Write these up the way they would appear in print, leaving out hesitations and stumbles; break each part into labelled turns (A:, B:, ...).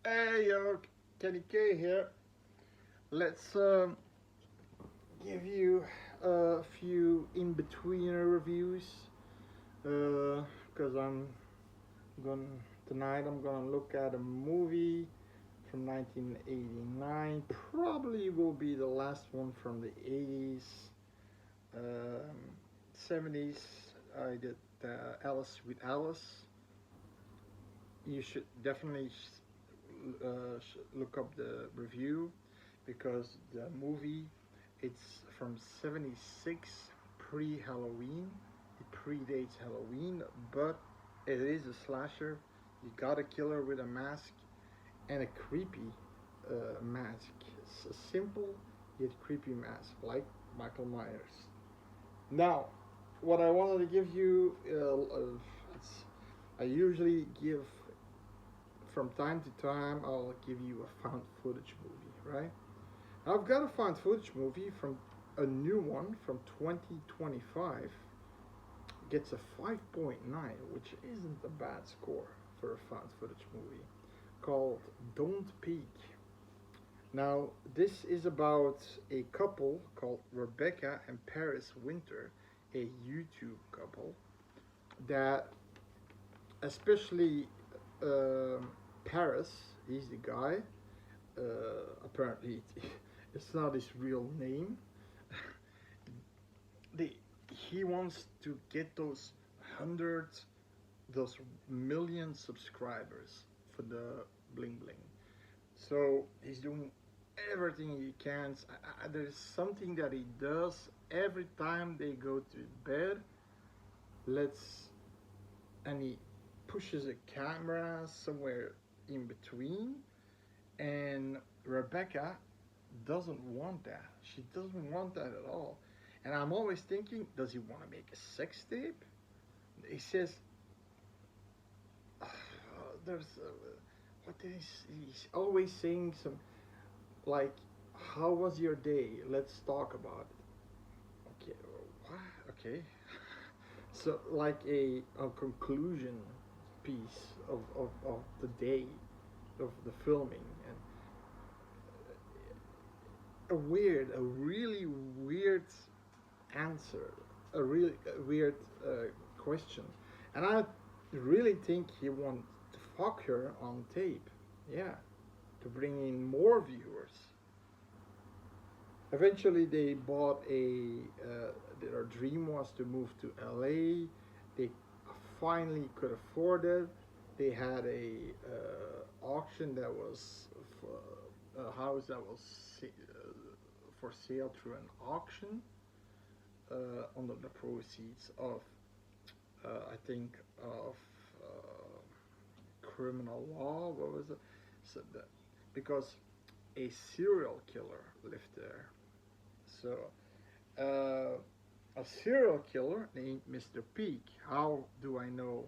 A: Hey yo, Kenny K here. Let's give you a few in-betweener reviews. Cause going tonight. I'm gonna look at a movie from 1989. Probably will be the last one from the 80s, um, 70s. I did Alice with Alice. You should definitely look up the review because the movie it's from 76 pre-Halloween. It predates Halloween, but it is a slasher. You got a killer with a mask and a creepy mask. It's a simple yet creepy mask, like Michael Myers. Now, what I wanted to give you, I usually give from time to time. I'll give you a found footage movie, right? I've got a found footage movie from a new one from 2025. Gets a 5.9, which isn't a bad score for a found footage movie, called Don't Peek. Now, this is about a couple called Rebecca and Paris Winter, a YouTube couple that, especially Paris, he's the guy. Apparently, it's not his real name. they, he wants to get those hundreds, those million subscribers for the bling bling. So he's doing everything he can. There's something that he does every time they go to bed. Let's and he pushes a camera somewhere in between, and Rebecca doesn't want that. She doesn't want that at all. And I'm always thinking, does he want to make a sex tape? He says, there's, what is, he's always saying some, like, how was your day? Let's talk about it. Okay, what? Okay. So, like a conclusion piece of the day of the filming. And a really weird answer, a weird question, and I really think he wants to fuck her on tape, yeah, to bring in more viewers. Eventually, they bought their dream was to move to LA. They finally could afford it. They had a auction that was a house that was for sale through an auction under the proceeds of I think of criminal law. What was it? So because a serial killer lived there. So a serial killer named Mr. Peak. How do I know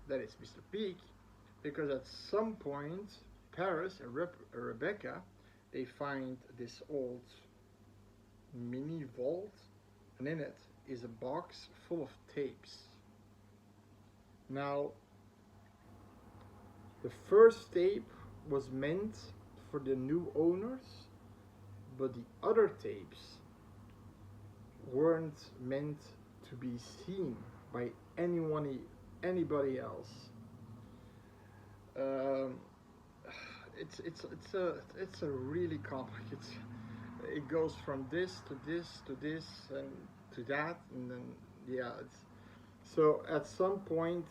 A: that it's Mr. Peak? Because at some point, Paris and Rebecca, they find this old mini vault, and in it is a box full of tapes. Now, the first tape was meant for the new owners, but the other tapes weren't meant to be seen by anybody else. Um, it's a really complex. It goes from this to this to this and to that, and then yeah. So at some point,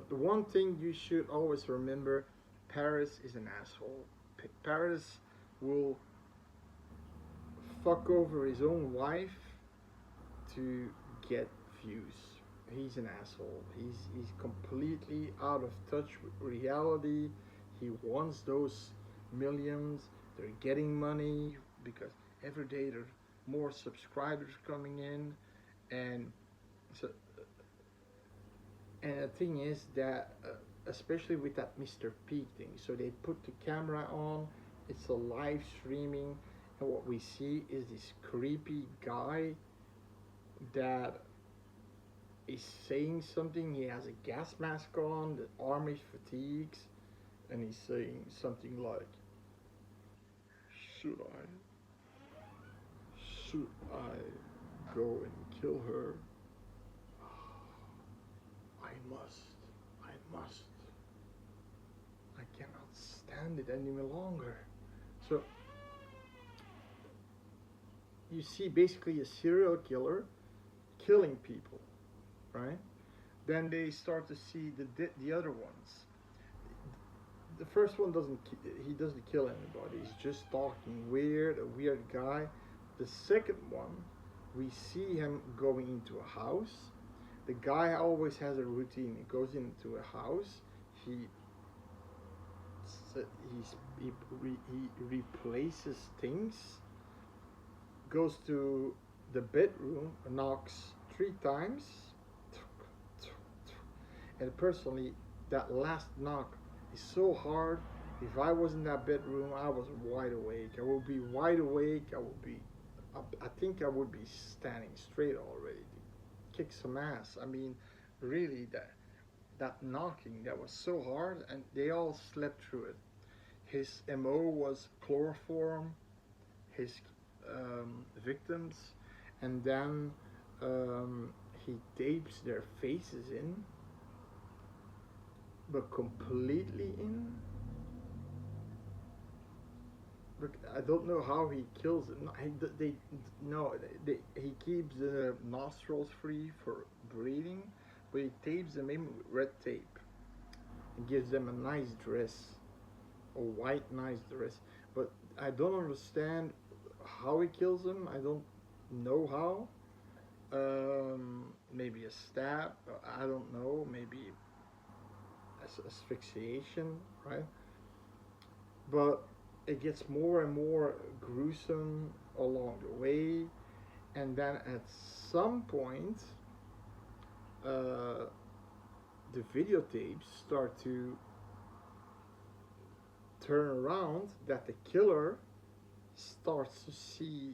A: one thing you should always remember: Paris is an asshole. Paris will fuck over his own wife to get views. He's an asshole. He's completely out of touch with reality. He wants those millions. They're getting money because every day there's more subscribers coming in, and so and the thing is that especially with that Mr. Peak thing, so they put the camera on. It's a live streaming, and what we see is this creepy guy that is saying something. He has a gas mask on, the army fatigues, and he's saying something like, should I? Should I go and kill her? I must. I must. I cannot stand it any longer. So you see basically a serial killer killing people, right? Then they start to see the other ones. The first one he doesn't kill anybody. He's just talking weird, a weird guy. The second one, we see him going into a house. The guy always has a routine. He goes into a house. He replaces things. Goes to the bedroom, knocks 3 times. And personally, that last knock is so hard. If I was in that bedroom, I was wide awake. I would be wide awake. I think I would be standing straight already to kick some ass. I mean, really, that knocking, that was so hard, and they all slept through it. His MO was chloroform his victims, and then he tapes their faces in, but completely in. But I don't know how he kills it. He keeps the nostrils free for breathing, but he tapes them in with red tape and gives them a nice dress, a white nice dress. But I don't understand how he kills them. I don't know how. Maybe a stab. I don't know. Maybe asphyxiation, right? But it gets more and more gruesome along the way, and then at some point, the videotapes start to turn around that the killer starts to see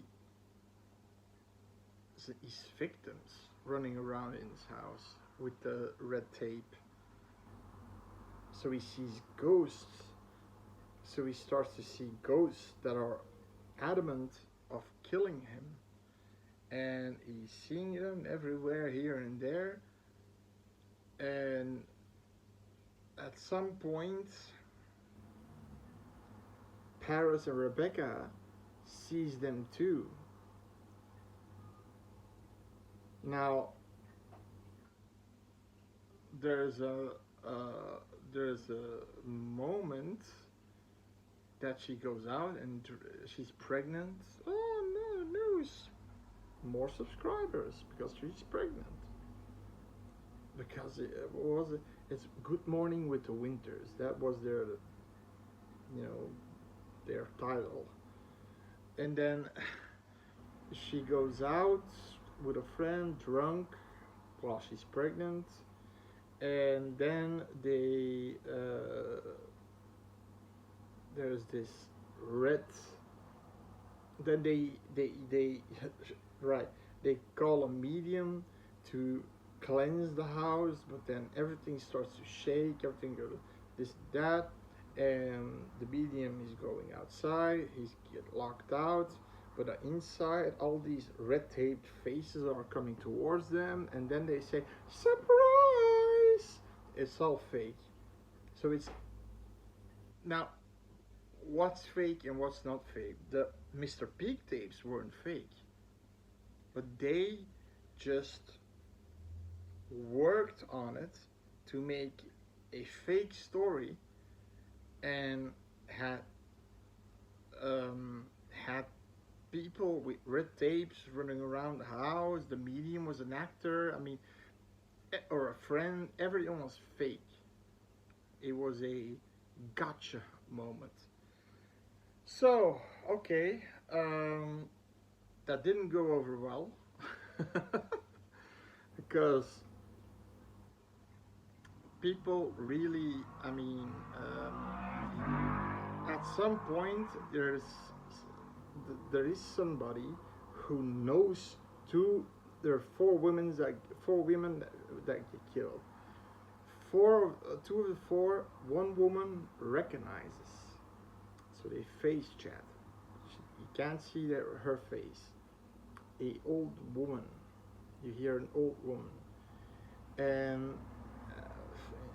A: his victims running around in his house with the red tape. So he sees ghosts. So he starts to see ghosts that are adamant of killing him. And he's seeing them everywhere, here and there. And at some point, Paris and Rebecca sees them too. Now, there's a moment that she goes out and she's pregnant. Oh no, news! More subscribers because she's pregnant. Because it's Good Morning with the Winters. That was their title. And then she goes out with a friend, drunk, while she's pregnant. And then there's this red. Then they right. They call a medium to cleanse the house, but then everything starts to shake. Everything goes this that, and the medium is going outside. He's get locked out, but inside, all these red taped faces are coming towards them, and then they say surprise. It's all fake. So it's now. What's fake and what's not fake? The Mr. Pig tapes weren't fake, but they just worked on it to make a fake story and had people with red tapes running around the house. The medium was an actor. I mean, or a friend. Everything was fake. It was a gotcha moment. So, okay, that didn't go over well because people really, I mean, at some point there is somebody who knows there are four women that get killed. two of the four, one woman recognizes. So they face chat. You can't see her face. A old woman. You hear an old woman, and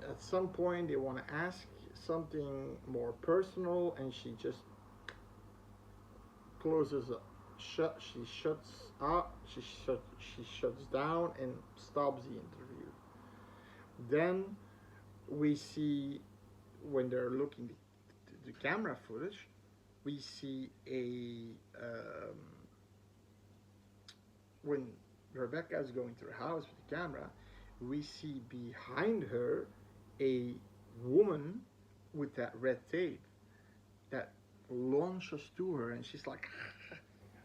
A: at some point they want to ask something more personal, and she just closes up. She shuts up. She shuts down and stops the interview. Then we see, when they're looking at the camera footage, we see when Rebecca is going to her house with the camera, we see behind her a woman with that red tape that launches to her, and she's like,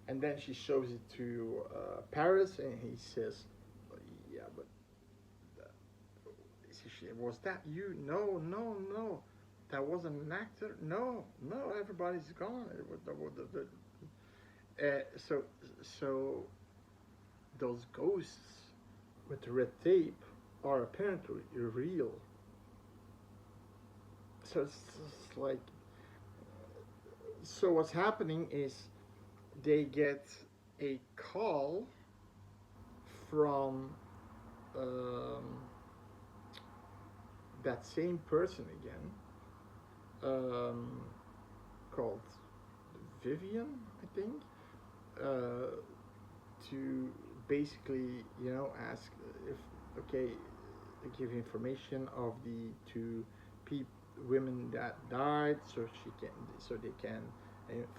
A: and then she shows it to Paris, and he says, "Yeah, but was that you? No, no, no, that wasn't an actor. No, no, everybody's gone." So, so those ghosts with the red tape are apparently real. So it's just like, so what's happening is they get a call from that same person again, called Vivian, I think, to basically, ask if, okay, give information of the two women that died, so they can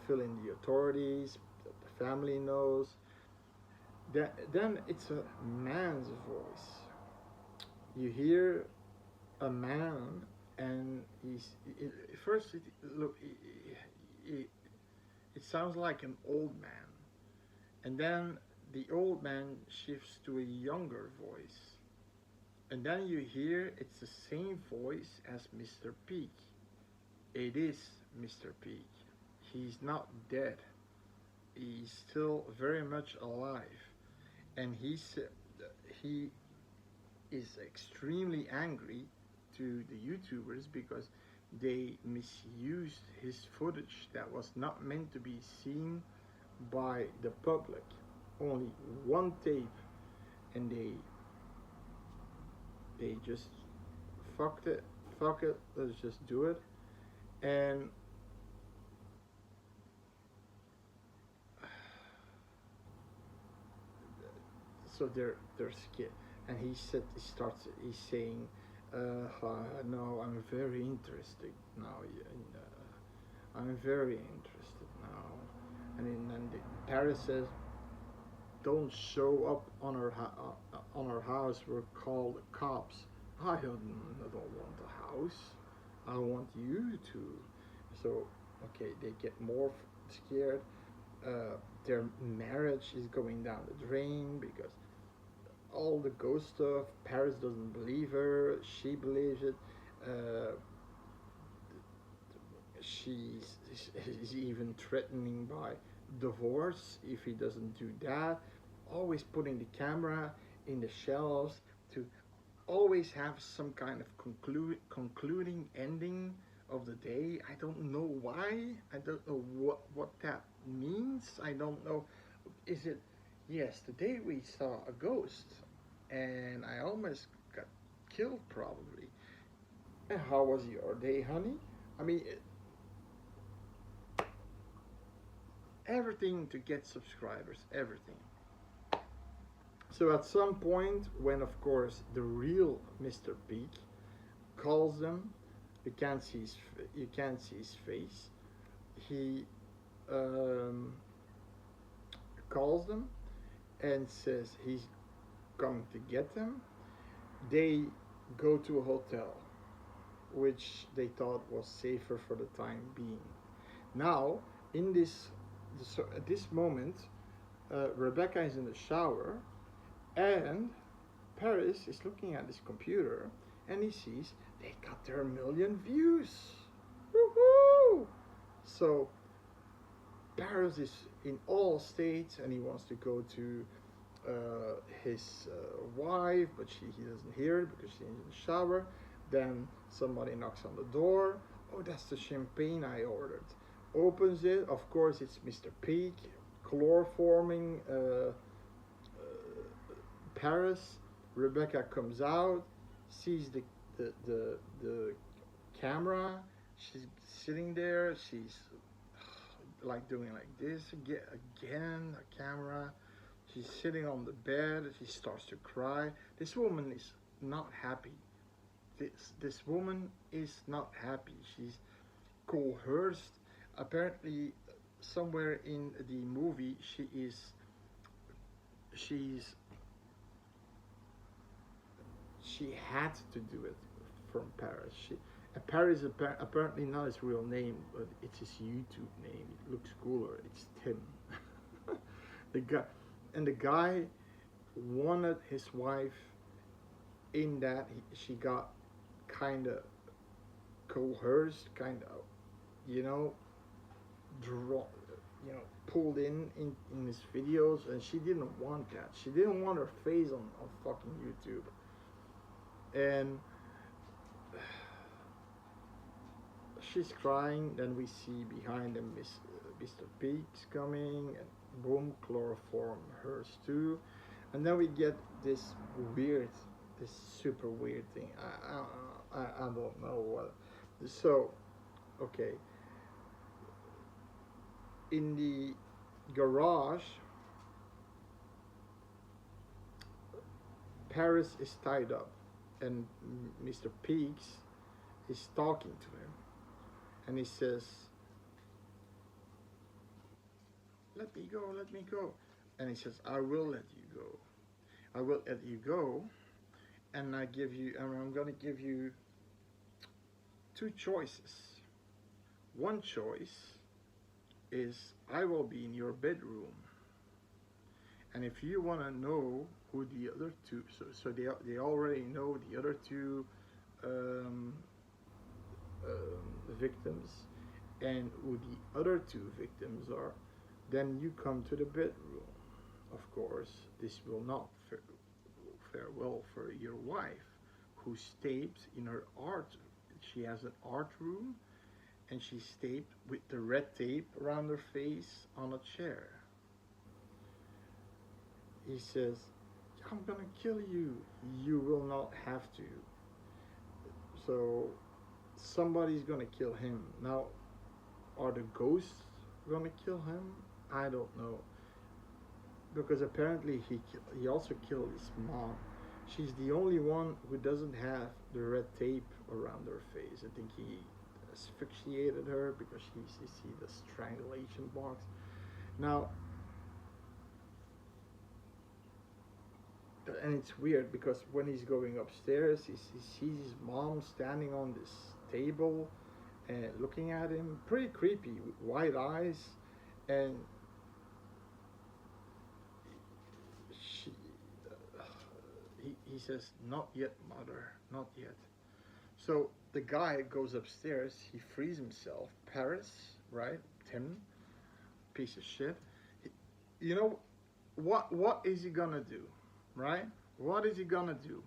A: fill in the authorities. The family knows. Then it's a man's voice. You hear a man, and it sounds like an old man, and then the old man shifts to a younger voice, and then you hear it's the same voice as Mr. Peak. It is Mr. Peak. He's not dead. He's still very much alive, and he is extremely angry to the YouTubers because they misused his footage that was not meant to be seen by the public. Only one tape, and they just fuck it, let's just do it. And so they're scared, and he's saying, no, I'm very interested now, I'm very interested now. And then Paris says, don't show up on our house, we'll call the cops. I don't want a house, I want you to. So, okay, they get more scared. Their marriage is going down the drain because all the ghost stuff, Paris doesn't believe her, she believes it. She's even threatening by divorce if he doesn't do that. Always putting the camera in the shelves to always have some kind of concluding ending of the day. I don't know why. I don't know what that means. I don't know. Is it, yes, today we saw a ghost and I almost got killed probably. And how was your day, honey? I mean, everything to get subscribers, everything. So at some point, when of course the real Mr. Peak calls them, you can't see his face. He calls them and says he's coming to get them. They go to a hotel, which they thought was safer for the time being. Now, at this moment, Rebecca is in the shower, and Paris is looking at his computer, and he sees they got their 1 million views. Woohoo! So Paris is in all states, and he wants to go to his wife, but he doesn't hear it because she's in the shower. Then somebody knocks on the door. Oh, that's the champagne I ordered. Opens it. Of course, it's Mr. Peak, chloroforming Paris. Rebecca comes out, sees the camera. She's sitting there. She's like doing like this again. A camera. She's sitting on the bed. She starts to cry. This woman is not happy. This woman is not happy. She's coerced. Apparently, somewhere in the movie, she's she had to do it from Paris. Paris is apparently not his real name, but it's his YouTube name. It looks cooler. It's Tim. the guy and the guy wanted his wife in that she got kind of coerced, kind of, you know, draw, pulled in his videos, and she didn't want that. She didn't want her face on fucking YouTube. And she's crying. Then we see behind them Mr. Peaks coming, and boom, chloroform hers too. And then we get this super weird thing. I don't know what. So, okay. In the garage, Paris is tied up, and Mr. Peaks is talking to him, and he says, "Let me go, let me go," and he says, "I will let you go. I will let you go, and I'm going to give you two choices. One choice is I will be in your bedroom, and if you want to know who the other two, so they already know the other two um, victims and who the other two victims are, then you come to the bedroom. Of course, this will not fare well for your wife, who's taped in her art. She has an art room, and she's taped with the red tape around her face on a chair." He says, "I'm gonna kill you. You will not have to." So somebody's gonna kill him. Now, are the ghosts gonna kill him? I don't know. Because apparently he also killed his mom. She's the only one who doesn't have the red tape around her face. I think he asphyxiated her because you see the strangulation marks. Now, and it's weird because when he's going upstairs, he sees his mom standing on this table and looking at him, pretty creepy, with wide eyes, and she, he says, "Not yet, mother, not yet." So the guy goes upstairs. He frees himself. Paris, right? Tim, piece of shit. You know what? What is he gonna do, right? What is he gonna do?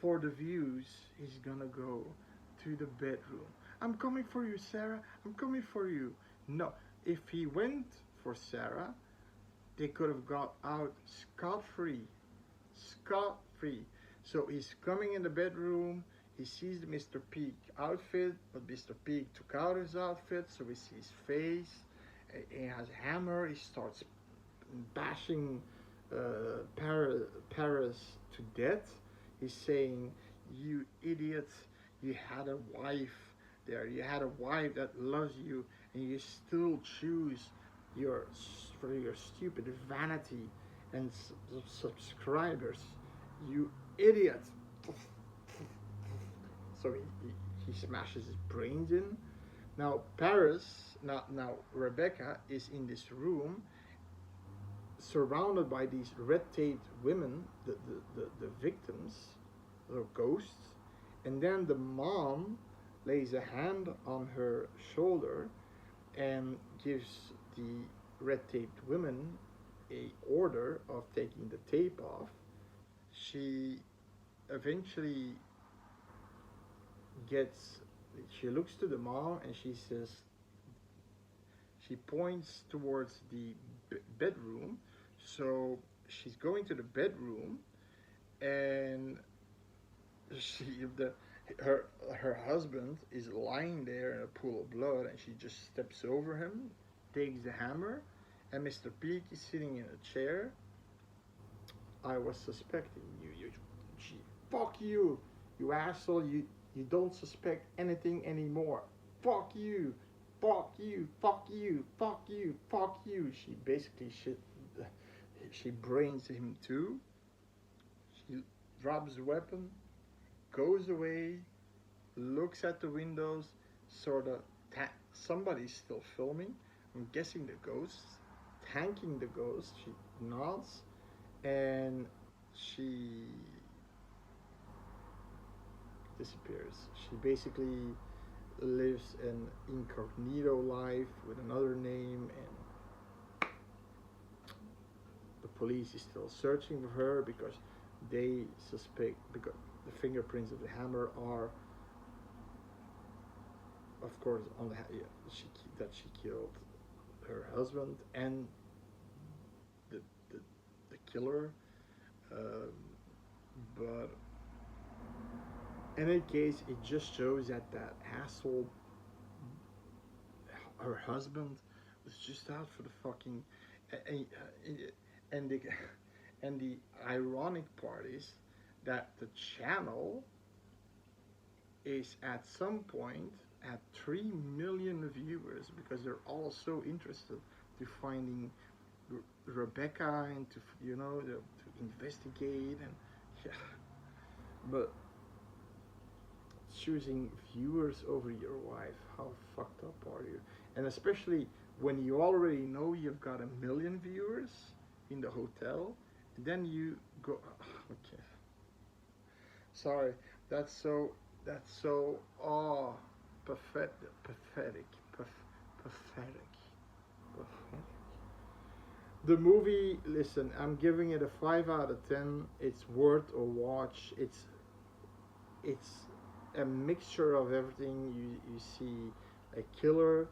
A: For the views, he's gonna go to the bedroom. "I'm coming for you, Sarah. I'm coming for you." No, if he went for Sarah, they could have got out scot-free. Scot-free. So he's coming in the bedroom. He sees the Mr. Peak outfit, but Mr. Peak took out his outfit, so we see his face. He has a hammer. He starts bashing Paris to death. He's saying, "You idiot, you had a wife there. You had a wife that loves you, and you still choose for your stupid vanity and subscribers. You idiot." So he smashes his brains in. Now now Rebecca is in this room, surrounded by these red-taped women, the victims, the ghosts, and then the mom lays a hand on her shoulder and gives the red-taped women a order of taking the tape off. She eventually gets, she looks to the mom and she says, she points towards the bedroom. So she's going to the bedroom, and she the her husband is lying there in a pool of blood, and she just steps over him, takes the hammer, and Mr. Peak is sitting in a chair. I was suspecting you. She, fuck you, you asshole. You don't suspect anything anymore. Fuck you, fuck you, fuck you, fuck you, fuck you. She basically she brains him too. She drops the weapon, goes away, looks at the windows, sort of. Somebody's still filming. I'm guessing the ghost, thanking the ghost. She nods, and she disappears. She basically lives an incognito life with another name, and the police is still searching for her because they suspect, because the fingerprints of the hammer are, of course, on the yeah, that she killed her husband and the the, the killer. Um, but in any case, it just shows that that asshole, her husband, was just out for the fucking, and, and the and the ironic part is that the channel is at some point at 3 million viewers because they're all so interested to finding Rebecca and to to investigate and yeah. But choosing viewers over your wife, how fucked up are you? And especially when you already know you've got 1 million viewers in the hotel, and then you go, okay, sorry, that's so, that's so, oh, pathetic, pathetic, pathetic, pathetic. The movie, listen, I'm giving it a 5 out of 10. It's worth a watch. It's a mixture of everything. You see a killer,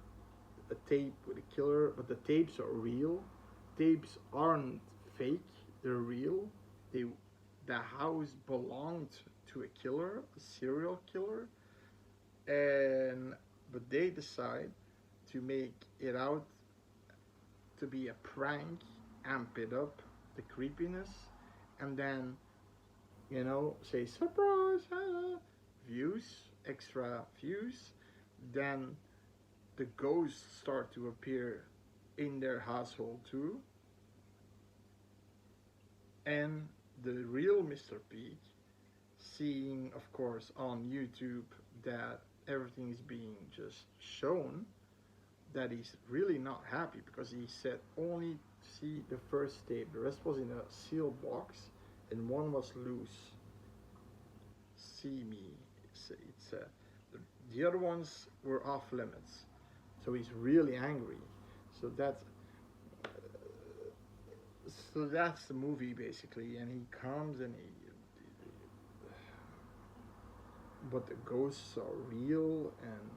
A: a tape with a killer, but the tapes are real. Tapes aren't fake; they're real. They, the house belonged to a killer, a serial killer, and but they decide to make it out to be a prank, amp it up, the creepiness, and then say surprise, views, extra views. Then the ghosts start to appear in their household too, and the real Mr. Peak, seeing, of course, on YouTube that everything is being just shown, that he's really not happy because he said only see the first tape, the rest was in a sealed box, and one was loose. See me, the other ones were off limits, so he's really angry. So that's so that's the movie basically, and he comes and but the ghosts are real, and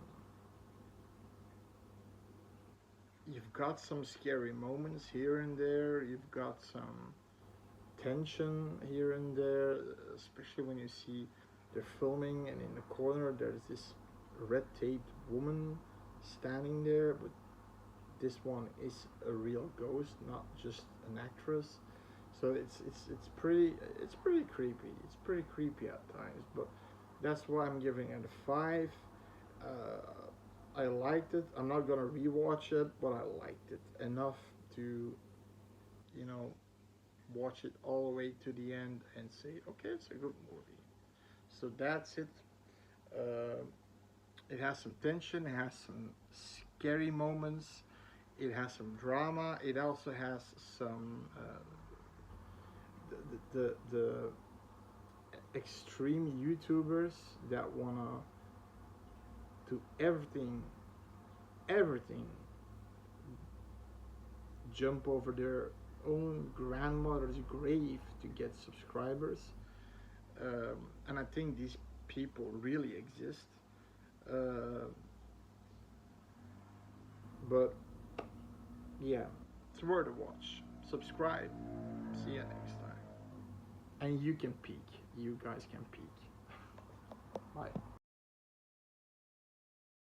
A: you've got some scary moments here and there. You've got some tension here and there, especially when you see they're filming and in the corner there's this red taped woman standing there, but this one is a real ghost, not just an actress. So it's pretty creepy. It's pretty creepy at times, but that's why I'm giving it a 5. I liked it. I'm not gonna rewatch it, but I liked it enough to, you know, watch it all the way to the end and say, okay, it's a good movie. So that's it. Uh, it has some tension. It has some scary moments. It has some drama. It also has some the extreme YouTubers that wanna do everything, jump over their own grandmother's grave to get subscribers. And I think these people really exist. Uh, but yeah, it's worth a watch. Subscribe. See you next time. And you can peek. You guys can peek. Bye.